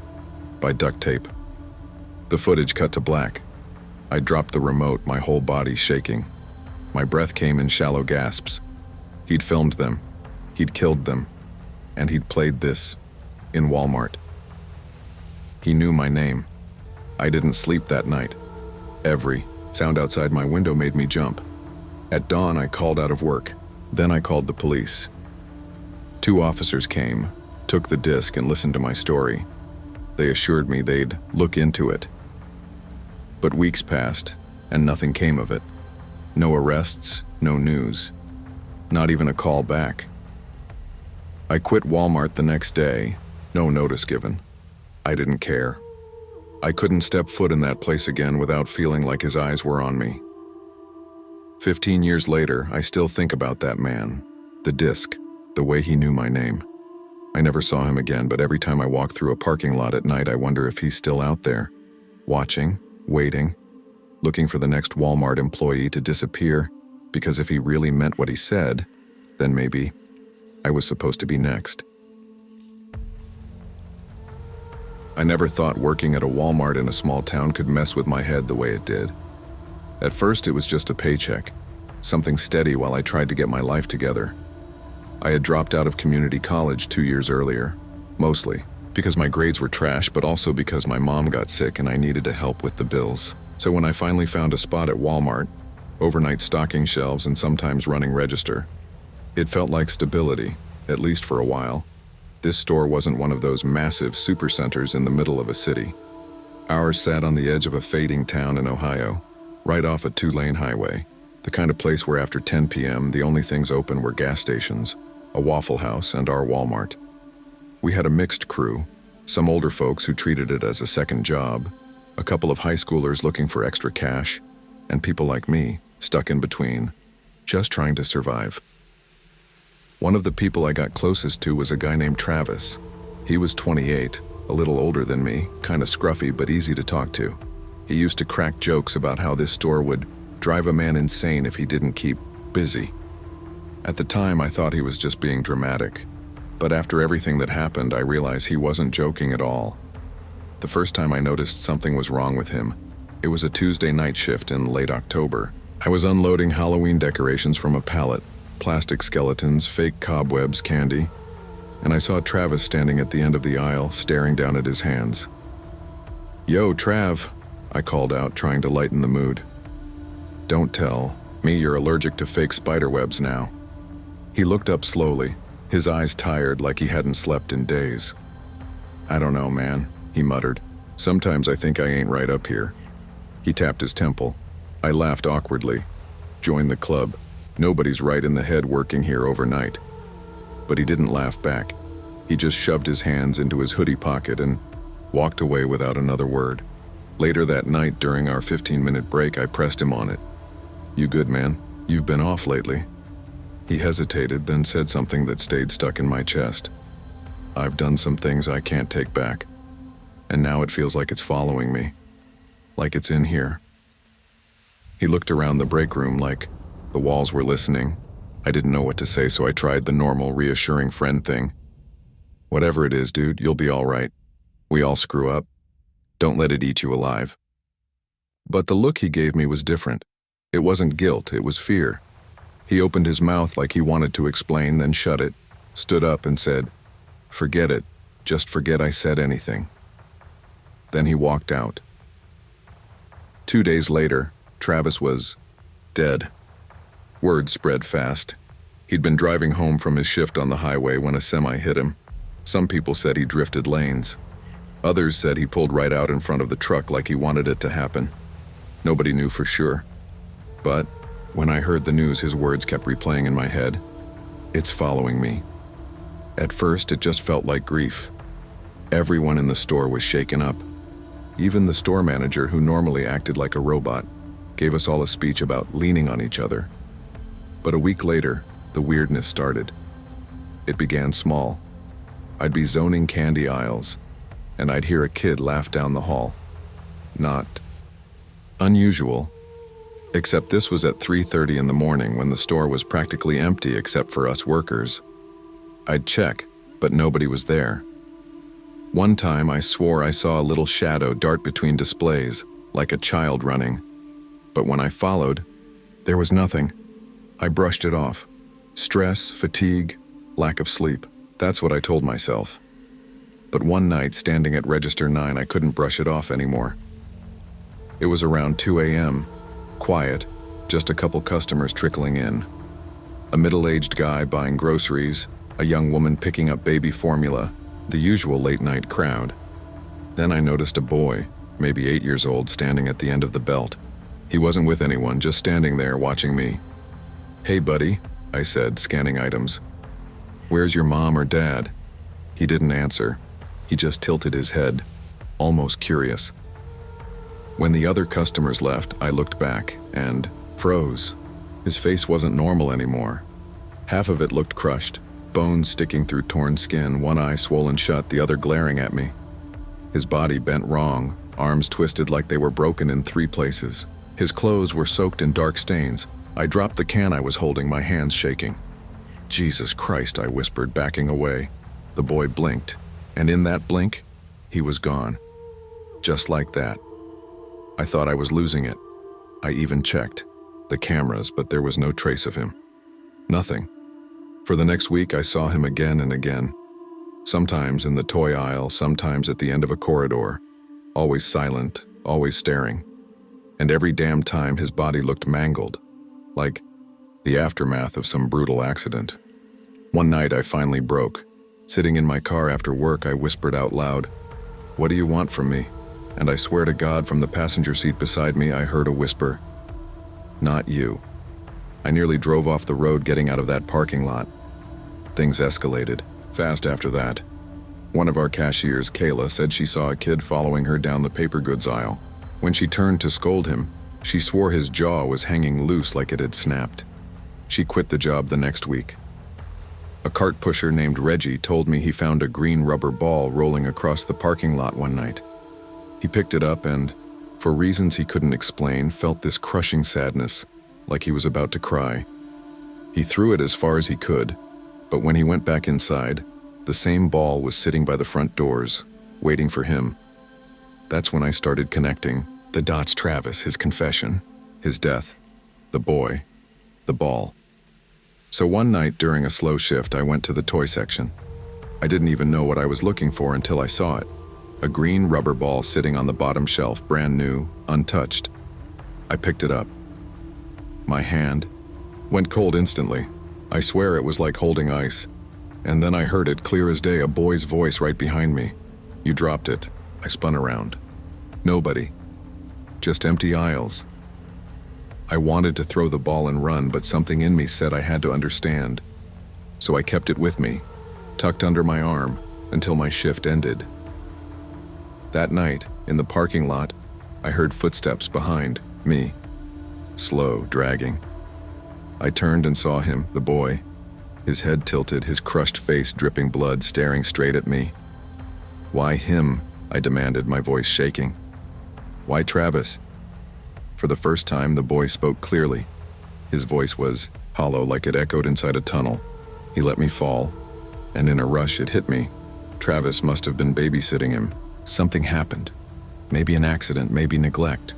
by duct tape. The footage cut to black. I dropped the remote, my whole body shaking. My breath came in shallow gasps. He'd filmed them. He'd killed them. And he'd played this in Walmart. He knew my name. I didn't sleep that night. Every sound outside my window made me jump. At dawn, I called out of work. Then I called the police. 2 officers came, took the disc, and listened to my story. They assured me they'd look into it. But weeks passed, and nothing came of it. No arrests, no news. Not even a call back. I quit Walmart the next day, no notice given. I didn't care. I couldn't step foot in that place again without feeling like his eyes were on me. 15 years later, I still think about that man, the disc, the way he knew my name. I never saw him again, but every time I walk through a parking lot at night, I wonder if he's still out there, watching, waiting, looking for the next Walmart employee to disappear, because if he really meant what he said, then maybe I was supposed to be next. I never thought working at a Walmart in a small town could mess with my head the way it did. At first, it was just a paycheck, something steady while I tried to get my life together. I had dropped out of community college 2 years earlier, mostly because my grades were trash, but also because my mom got sick and I needed to help with the bills. So when I finally found a spot at Walmart, overnight stocking shelves and sometimes running register, it felt like stability, at least for a while. This store wasn't one of those massive supercenters in the middle of a city. Ours sat on the edge of a fading town in Ohio, right off a 2-lane highway, the kind of place where after 10 p.m. the only things open were gas stations, a Waffle House, and our Walmart. We had a mixed crew, some older folks who treated it as a second job, a couple of high schoolers looking for extra cash, and people like me, stuck in between, just trying to survive. One of the people I got closest to was a guy named Travis. He was 28, a little older than me, kind of scruffy but easy to talk to. He used to crack jokes about how this store would drive a man insane if he didn't keep busy. At the time, I thought he was just being dramatic, but after everything that happened, I realized he wasn't joking at all. The first time I noticed something was wrong with him, it was a Tuesday night shift in late October. I was unloading Halloween decorations from a pallet, plastic skeletons, fake cobwebs, candy, and I saw Travis standing at the end of the aisle, staring down at his hands. "Yo, Trav," I called out, trying to lighten the mood. "Don't tell me you're allergic to fake spiderwebs now." He looked up slowly, his eyes tired like he hadn't slept in days. "I don't know, man," he muttered. "Sometimes I think I ain't right up here." He tapped his temple. I laughed awkwardly. Join the club. Nobody's right in the head working here overnight. But he didn't laugh back. He just shoved his hands into his hoodie pocket and walked away without another word. Later that night, during our 15-minute break, I pressed him on it. "You good, man? You've been off lately." He hesitated, then said something that stayed stuck in my chest. "I've done some things I can't take back. And now it feels like it's following me. Like it's in here." He looked around the break room like the walls were listening. I didn't know what to say, so I tried the normal, reassuring friend thing. "Whatever it is, dude, you'll be all right. We all screw up. Don't let it eat you alive." But the look he gave me was different. It wasn't guilt, it was fear. He opened his mouth like he wanted to explain, then shut it, stood up and said, "Forget it. Just forget I said anything." Then he walked out. 2 days later, Travis was dead. Word spread fast. He'd been driving home from his shift on the highway when a semi hit him. Some people said he drifted lanes. Others said he pulled right out in front of the truck like he wanted it to happen. Nobody knew for sure. But when I heard the news, his words kept replaying in my head. "It's following me." At first, it just felt like grief. Everyone in the store was shaken up. Even the store manager, who normally acted like a robot, gave us all a speech about leaning on each other. But a week later, the weirdness started. It began small. I'd be zoning candy aisles, and I'd hear a kid laugh down the hall. Not unusual, except this was at 3:30 in the morning when the store was practically empty except for us workers. I'd check, but nobody was there. One time I swore I saw a little shadow dart between displays, like a child running, But when I followed, there was nothing. I brushed it off. Stress, fatigue, lack of sleep. That's what I told myself. But one night, standing at register 9, I couldn't brush it off anymore. It was around 2 a.m., quiet, just a couple customers trickling in. A middle-aged guy buying groceries, a young woman picking up baby formula, the usual late-night crowd. Then I noticed a boy, maybe 8 years old, standing at the end of the belt. He wasn't with anyone, just standing there watching me. "Hey, buddy," I said, scanning items. "Where's your mom or dad?" He didn't answer. He just tilted his head, almost curious. When the other customers left, I looked back and froze. His face wasn't normal anymore. Half of it looked crushed, bones sticking through torn skin, one eye swollen shut, the other glaring at me. His body bent wrong, arms twisted like they were broken in 3 places. His clothes were soaked in dark stains. I dropped the can I was holding, my hands shaking. "Jesus Christ," I whispered, backing away. The boy blinked, and in that blink, he was gone. Just like that. I thought I was losing it. I even checked the cameras, but there was no trace of him. Nothing. For the next week, I saw him again and again. Sometimes in the toy aisle, sometimes at the end of a corridor. Always silent, always staring. And every damn time his body looked mangled, like the aftermath of some brutal accident. One night I finally broke. Sitting in my car after work, I whispered out loud, "What do you want from me?" And I swear to God, from the passenger seat beside me, I heard a whisper, "Not you." I nearly drove off the road getting out of that parking lot. Things escalated fast after that. One of our cashiers, Kayla, said she saw a kid following her down the paper goods aisle. When she turned to scold him, she swore his jaw was hanging loose like it had snapped. She quit the job the next week. A cart pusher named Reggie told me he found a green rubber ball rolling across the parking lot one night. He picked it up and, for reasons he couldn't explain, felt this crushing sadness, like he was about to cry. He threw it as far as he could, but when he went back inside, the same ball was sitting by the front doors, waiting for him. That's when I started connecting the dots. Travis, his confession, his death, the boy, the ball. So one night during a slow shift, I went to the toy section. I didn't even know what I was looking for until I saw it. A green rubber ball sitting on the bottom shelf, brand new, untouched. I picked it up. My hand went cold instantly. I swear it was like holding ice. And then I heard it clear as day, a boy's voice right behind me. "You dropped it." I spun around. Nobody. Just empty aisles. I wanted to throw the ball and run, but something in me said I had to understand. So I kept it with me, tucked under my arm, until my shift ended. That night, in the parking lot, I heard footsteps behind me. Slow, dragging. I turned and saw him, the boy, his head tilted, his crushed face dripping blood, staring straight at me. "Why him?" I demanded, my voice shaking. "Why Travis?" For the first time, the boy spoke clearly. His voice was hollow, like it echoed inside a tunnel. He let me fall, and in a rush it hit me. Travis must have been babysitting him. Something happened. Maybe an accident, maybe neglect.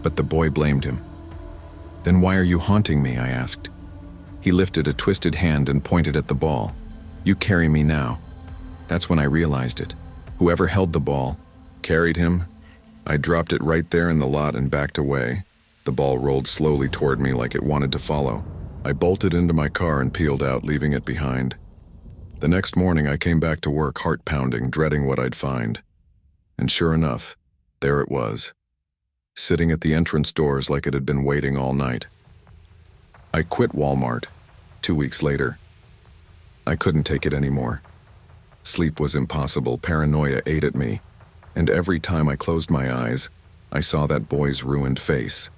But the boy blamed him. "Then why are you haunting me?" I asked. He lifted a twisted hand and pointed at the ball. "You carry me now." That's when I realized it. Whoever held the ball carried him. I dropped it right there in the lot and backed away. The ball rolled slowly toward me like it wanted to follow. I bolted into my car and peeled out, leaving it behind. The next morning I came back to work, heart pounding, dreading what I'd find. And sure enough, there it was, sitting at the entrance doors like it had been waiting all night. I quit Walmart 2 weeks later. I couldn't take it anymore. Sleep was impossible, paranoia ate at me, and every time I closed my eyes, I saw that boy's ruined face.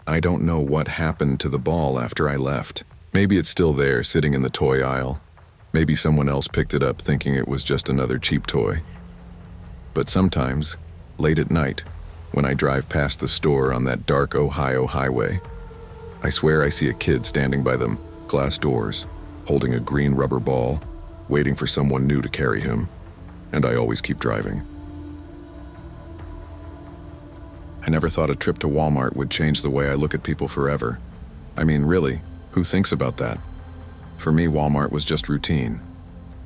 I don't know what happened to the ball after I left. Maybe it's still there, sitting in the toy aisle. Maybe someone else picked it up thinking it was just another cheap toy. But sometimes, late at night, when I drive past the store on that dark Ohio highway, I swear I see a kid standing by them, glass doors, holding a green rubber ball, waiting for someone new to carry him, and I always keep driving. I never thought a trip to Walmart would change the way I look at people forever. I mean, really, who thinks about that? For me, Walmart was just routine.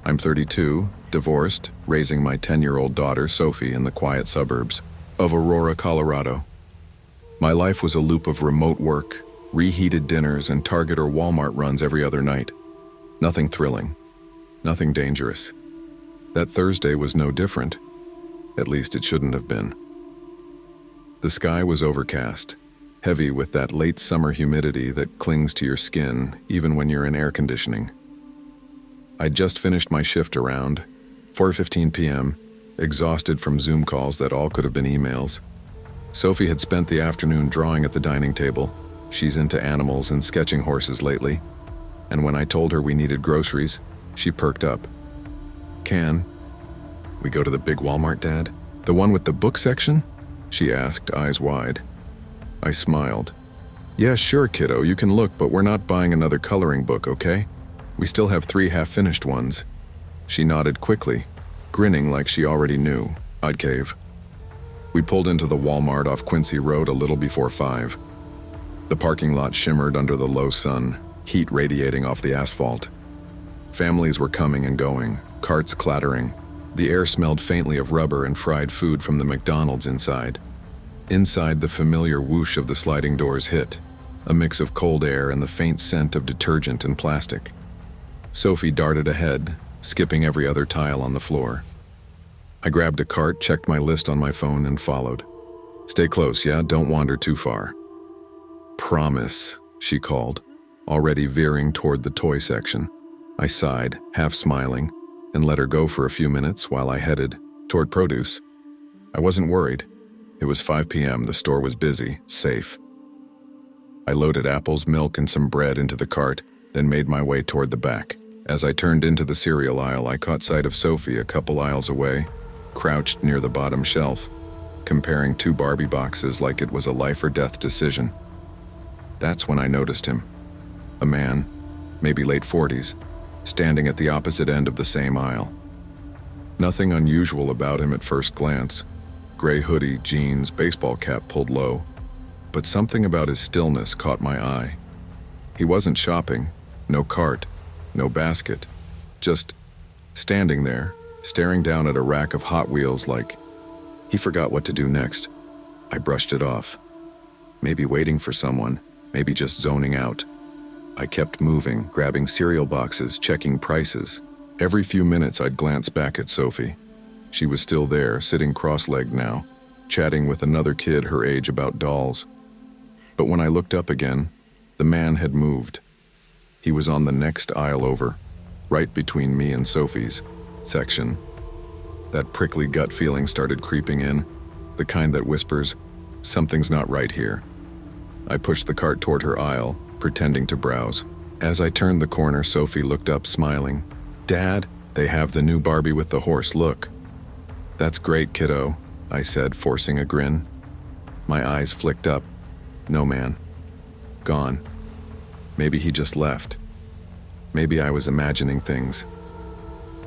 I'm 32, divorced, raising my 10-year-old daughter, Sophie, in the quiet suburbs of Aurora, Colorado. My life was a loop of remote work, reheated dinners, and Target or Walmart runs every other night. Nothing thrilling. Nothing dangerous. That Thursday was no different. At least it shouldn't have been. The sky was overcast, heavy with that late summer humidity that clings to your skin even when you're in air conditioning. I'd just finished my shift around 4:15 p.m., exhausted from Zoom calls that all could have been emails. Sophie had spent the afternoon drawing at the dining table. She's into animals and sketching horses lately. And when I told her we needed groceries, she perked up. Can we go to the big Walmart, Dad? The one with the book section? She asked, eyes wide. I smiled. Yeah, sure, kiddo, you can look, but we're not buying another coloring book, okay? We still have 3 half-finished ones. She nodded quickly, grinning like she already knew I'd cave. We pulled into the Walmart off Quincy Road a little before 5. The parking lot shimmered under the low sun, heat radiating off the asphalt. Families were coming and going, carts clattering. The air smelled faintly of rubber and fried food from the McDonald's inside. Inside, the familiar whoosh of the sliding doors hit, a mix of cold air and the faint scent of detergent and plastic. Sophie darted ahead, skipping every other tile on the floor. I grabbed a cart, checked my list on my phone, and followed. Stay close, yeah? Don't wander too far. Promise, she called, already veering toward the toy section. I sighed, half smiling, and let her go for a few minutes while I headed toward produce. I wasn't worried. It was 5 p.m., the store was busy, safe. I loaded apples, milk, and some bread into the cart, then made my way toward the back. As I turned into the cereal aisle, I caught sight of Sophie a couple aisles away, crouched near the bottom shelf, comparing 2 Barbie boxes like it was a life-or-death decision. That's when I noticed him. A man, maybe late 40s, standing at the opposite end of the same aisle. Nothing unusual about him at first glance. Gray hoodie, jeans, baseball cap pulled low. But something about his stillness caught my eye. He wasn't shopping, no cart, no basket. Just standing there, staring down at a rack of Hot Wheels like he forgot what to do next. I brushed it off. Maybe waiting for someone, maybe just zoning out. I kept moving, grabbing cereal boxes, checking prices. Every few minutes I'd glance back at Sophie. She was still there, sitting cross-legged now, chatting with another kid her age about dolls. But when I looked up again, the man had moved. He was on the next aisle over, right between me and Sophie's section. That prickly gut feeling started creeping in, the kind that whispers, something's not right here. I pushed the cart toward her aisle, pretending to browse. As I turned the corner, Sophie looked up, smiling. Dad, they have the new Barbie with the horse, look. That's great, kiddo, I said, forcing a grin. My eyes flicked up. No man. Gone. Maybe he just left. Maybe I was imagining things.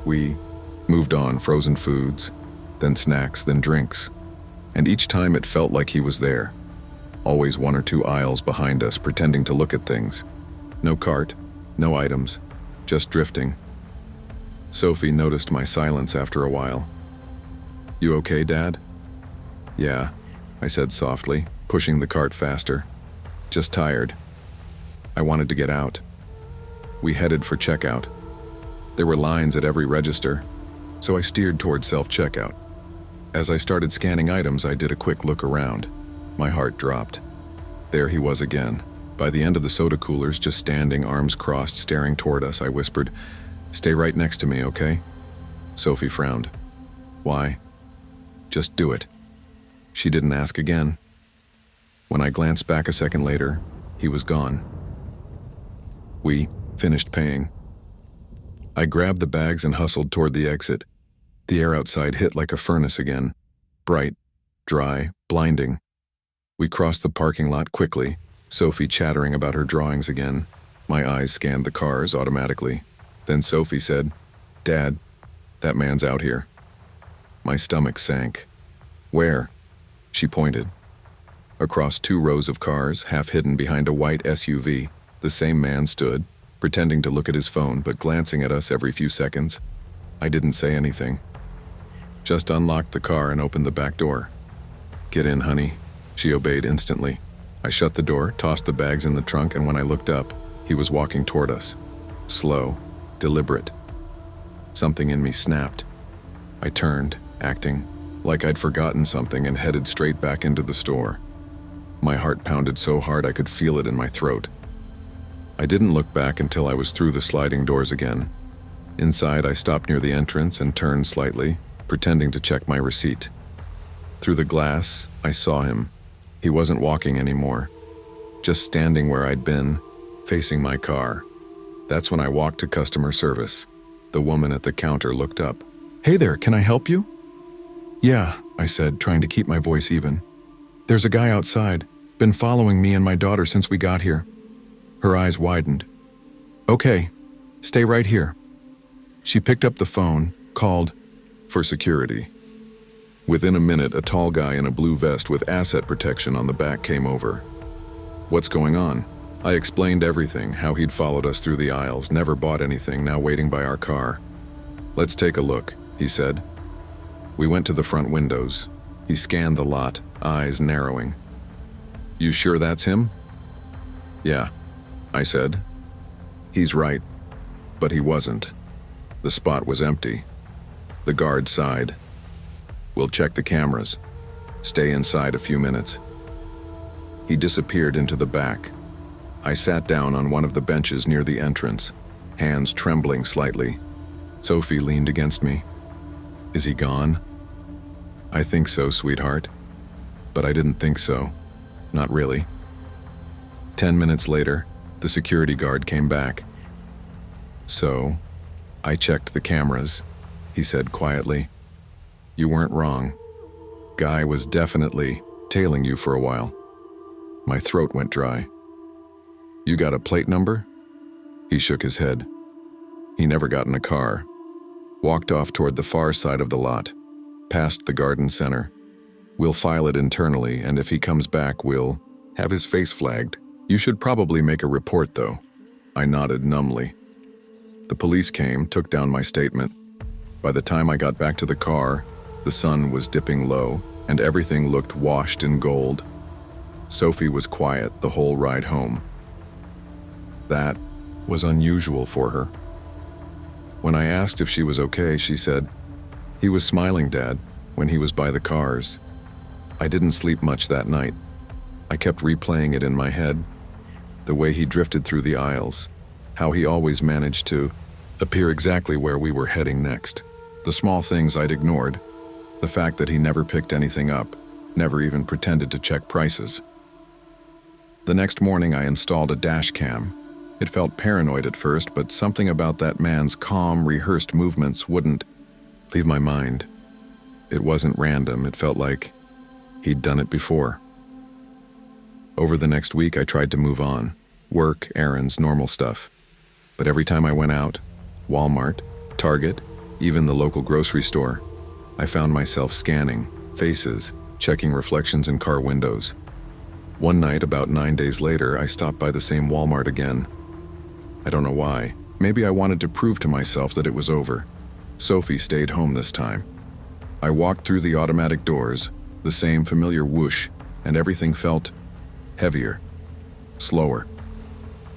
We moved on, frozen foods, then snacks, then drinks. And each time it felt like he was there. Always 1 or 2 aisles behind us, pretending to look at things. No cart, no items, just drifting. Sophie noticed my silence after a while. You okay, Dad? Yeah, I said softly, pushing the cart faster. Just tired. I wanted to get out. We headed for checkout. There were lines at every register, so I steered toward self-checkout. As I started scanning items, I did a quick look around. My heart dropped. There he was again. By the end of the soda coolers, just standing, arms crossed, staring toward us, I whispered, Stay right next to me, okay? Sophie frowned. Why? Just do it. She didn't ask again. When I glanced back a second later, he was gone. We finished paying. I grabbed the bags and hustled toward the exit. The air outside hit like a furnace again. Bright, dry, blinding. We crossed the parking lot quickly, Sophie chattering about her drawings again. My eyes scanned the cars automatically. Then Sophie said, Dad, that man's out here. My stomach sank. Where? She pointed. Across 2 rows of cars, half hidden behind a white SUV, the same man stood, pretending to look at his phone but glancing at us every few seconds. I didn't say anything. Just unlocked the car and opened the back door. "Get in, honey." She obeyed instantly. I shut the door, tossed the bags in the trunk, and when I looked up, he was walking toward us. Slow, deliberate. Something in me snapped. I turned, acting like I'd forgotten something, and headed straight back into the store. My heart pounded so hard I could feel it in my throat. I didn't look back until I was through the sliding doors again. Inside, I stopped near the entrance and turned slightly, pretending to check my receipt. Through the glass, I saw him. He wasn't walking anymore, just standing where I'd been, facing my car. That's when I walked to customer service. The woman at the counter looked up. "Hey there, can I help you?" "Yeah," I said, trying to keep my voice even. "There's a guy outside, been following me and my daughter since we got here." Her eyes widened. "Okay, stay right here." She picked up the phone, called for security. Within a minute, a tall guy in a blue vest with asset protection on the back came over. "What's going on?" I explained everything, how he'd followed us through the aisles, never bought anything, now waiting by our car. "Let's take a look," he said. We went to the front windows. He scanned the lot, eyes narrowing. "You sure that's him?" "Yeah," I said. "He's right." But he wasn't. The spot was empty. The guard sighed. "We'll check the cameras. Stay inside a few minutes." He disappeared into the back. I sat down on one of the benches near the entrance, hands trembling slightly. Sophie leaned against me. "Is he gone?" "I think so, sweetheart." But I didn't think so. Not really. 10 minutes later, the security guard came back. "So, I checked the cameras," he said quietly. "You weren't wrong. Guy was definitely tailing you for a while." My throat went dry. "You got a plate number?" He shook his head. He never got in a car. Walked off toward the far side of the lot, past the garden center. "We'll file it internally, and if he comes back, we'll have his face flagged. You should probably make a report, though." I nodded numbly. The police came, took down my statement. By the time I got back to the car, the sun was dipping low, and everything looked washed in gold. Sophie was quiet the whole ride home. That was unusual for her. When I asked if she was okay, she said, "He was smiling, Dad, when he was by the cars." I didn't sleep much that night. I kept replaying it in my head. The way he drifted through the aisles, how he always managed to appear exactly where we were heading next. The small things I'd ignored, the fact that he never picked anything up, never even pretended to check prices. The next morning I installed a dash cam. It felt paranoid at first, but something about that man's calm, rehearsed movements wouldn't leave my mind. It wasn't random, it felt like he'd done it before. Over the next week I tried to move on. Work, errands, normal stuff. But every time I went out, Walmart, Target, even the local grocery store, I found myself scanning faces, checking reflections in car windows. One night, about 9 days later, I stopped by the same Walmart again. I don't know why. Maybe I wanted to prove to myself that it was over. Sophie stayed home this time. I walked through the automatic doors, the same familiar whoosh, and everything felt heavier, slower.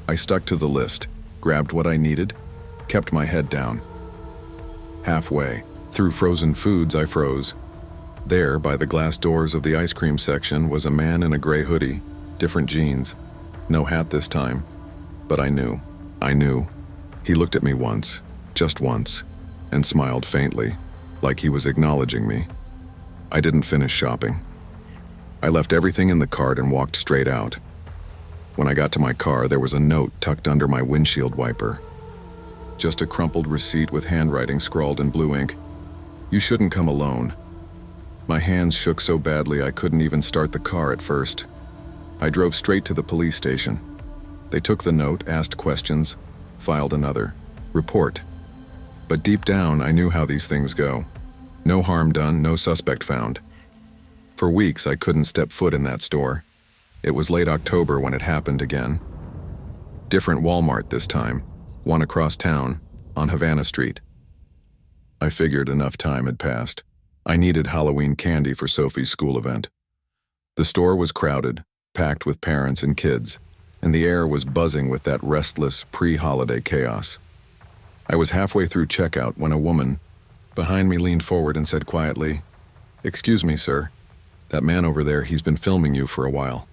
I stuck to the list, grabbed what I needed, kept my head down. Halfway through frozen foods, I froze. There, by the glass doors of the ice cream section, was a man in a gray hoodie, different jeans. No hat this time, but I knew. He looked at me once, just once, and smiled faintly, like he was acknowledging me. I didn't finish shopping. I left everything in the cart and walked straight out. When I got to my car, there was a note tucked under my windshield wiper. Just a crumpled receipt with handwriting scrawled in blue ink. "You shouldn't come alone." My hands shook so badly I couldn't even start the car at first. I drove straight to the police station. They took the note, asked questions, filed another report. But deep down, I knew how these things go. No harm done, no suspect found. For weeks, I couldn't step foot in that store. It was late October when it happened again. Different Walmart this time, one across town, on Havana Street. I figured enough time had passed. I needed Halloween candy for Sophie's school event. The store was crowded, packed with parents and kids, and the air was buzzing with that restless, pre-holiday chaos. I was halfway through checkout when a woman behind me leaned forward and said quietly, "Excuse me, sir. That man over there, he's been filming you for a while."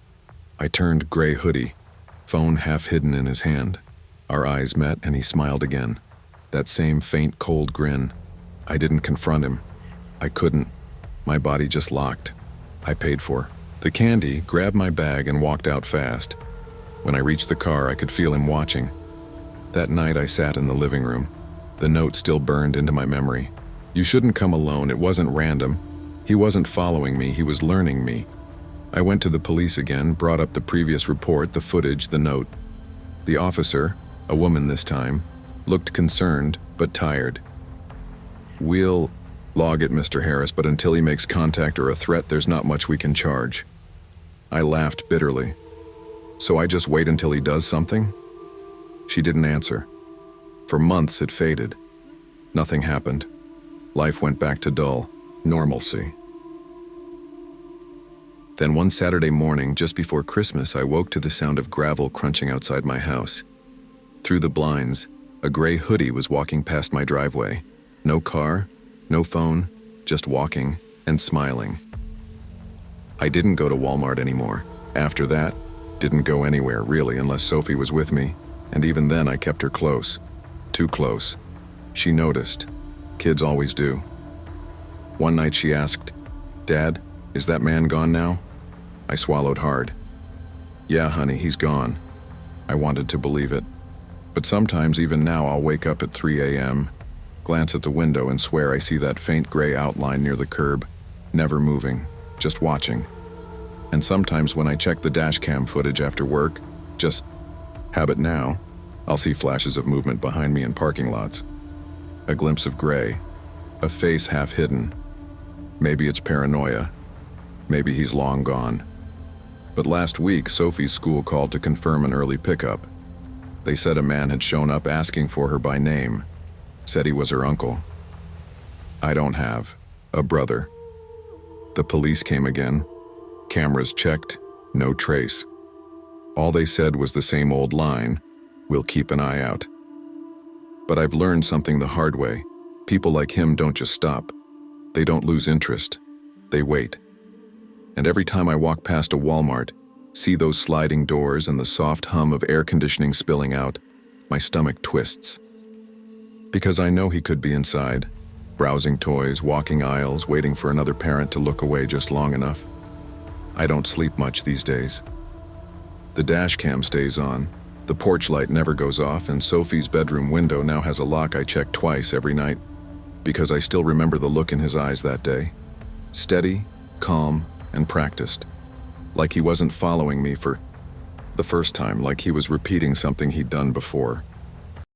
I turned gray hoodie, phone half hidden in his hand. Our eyes met and he smiled again. That same faint, cold grin. I didn't confront him. I couldn't. My body just locked. I paid for the candy, grabbed my bag, and walked out fast. When I reached the car, I could feel him watching. That night I sat in the living room. The note still burned into my memory. "You shouldn't come alone. It wasn't random. He wasn't following me. He was learning me." I went to the police again, brought up the previous report, the footage, the note. The officer, a woman this time, looked concerned but tired. "We'll log it, Mr. Harris, but until he makes contact or a threat, there's not much we can charge." I laughed bitterly. "So I just wait until he does something?" She didn't answer. For months it faded. Nothing happened. Life went back to dull normalcy. Then one Saturday morning, just before Christmas, I woke to the sound of gravel crunching outside my house. Through the blinds, a gray hoodie was walking past my driveway. No car, no phone, just walking and smiling. I didn't go to Walmart anymore. After that, didn't go anywhere really unless Sophie was with me, and even then I kept her close. Too close. She noticed. Kids always do. One night she asked, "Dad, is that man gone now?" I swallowed hard. "Yeah, honey, he's gone." I wanted to believe it. But sometimes even now I'll wake up at 3 a.m., glance at the window and swear I see that faint gray outline near the curb, never moving, just watching. And sometimes when I check the dash cam footage after work, just habit now, I'll see flashes of movement behind me in parking lots. A glimpse of gray, a face half hidden. Maybe it's paranoia. Maybe he's long gone. But last week, Sophie's school called to confirm an early pickup. They said a man had shown up asking for her by name, said he was her uncle. I don't have a brother. The police came again. Cameras checked, no trace. All they said was the same old line, "We'll keep an eye out." But I've learned something the hard way. People like him don't just stop. They don't lose interest. They wait. And every time I walk past a Walmart, see those sliding doors and the soft hum of air conditioning spilling out, my stomach twists. Because I know he could be inside, browsing toys, walking aisles, waiting for another parent to look away just long enough. I don't sleep much these days. The dash cam stays on, the porch light never goes off, and Sophie's bedroom window now has a lock I check twice every night, because I still remember the look in his eyes that day. Steady, calm, and practiced. Like he wasn't following me for the first time, like he was repeating something he'd done before.